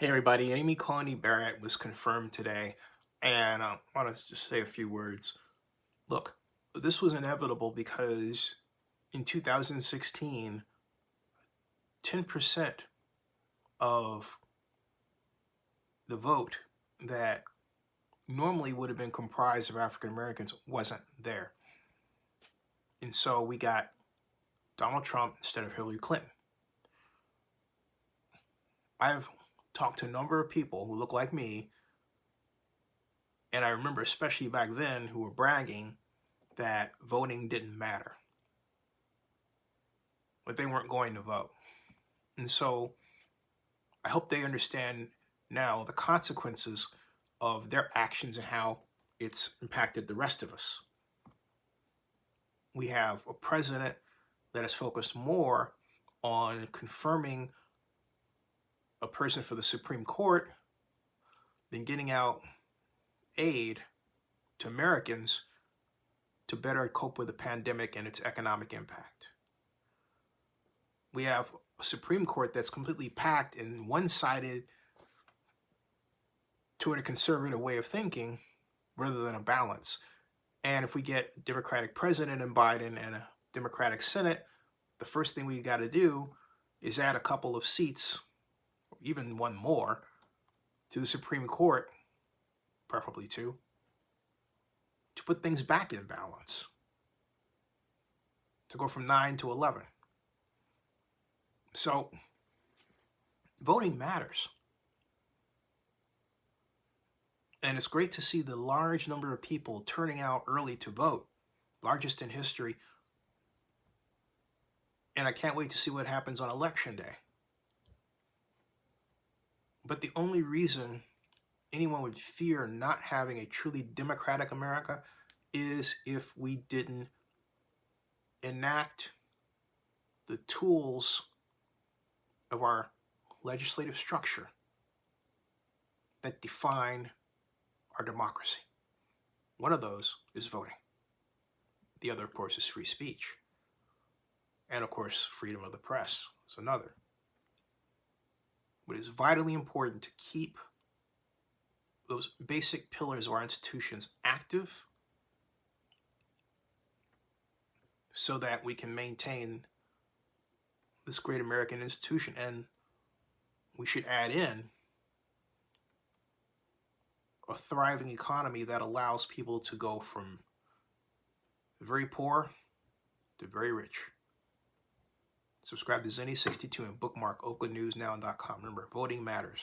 Hey everybody, Amy Coney Barrett was confirmed today, and I want to just say a few words. Look, this was inevitable because in 2016, 10% of the vote that normally would have been comprised of African Americans wasn't there. And so we got Donald Trump instead of Hillary Clinton. I've talked to a number of people who look like me, and I remember especially back then who were bragging that voting didn't matter, but they weren't going to vote. And so I hope they understand now the consequences of their actions and how it's impacted the rest of us. We have a president that is focused more on confirming a person for the Supreme Court than getting out aid to Americans to better cope with the pandemic and its economic impact. We have a Supreme Court that's completely packed and one-sided toward a conservative way of thinking rather than a balance. And if we get a Democratic president in Biden and a Democratic Senate, the first thing we got to do is add a couple of seats, or even one more, to the Supreme Court, preferably two, to put things back in balance, to go from 9 to 11. So voting matters. And it's great to see the large number of people turning out early to vote, largest in history. And I can't wait to see what happens on election day. But the only reason anyone would fear not having a truly democratic America is if we didn't enact the tools of our legislative structure that define our democracy. One of those is voting. The other, of course, is free speech. And of course, freedom of the press is another. But it's vitally important to keep those basic pillars of our institutions active so that we can maintain this great American institution. And we should add in a thriving economy that allows people to go from very poor to very rich. Subscribe to Zenny62 and bookmark oaklandnewsnow.com. Remember, voting matters.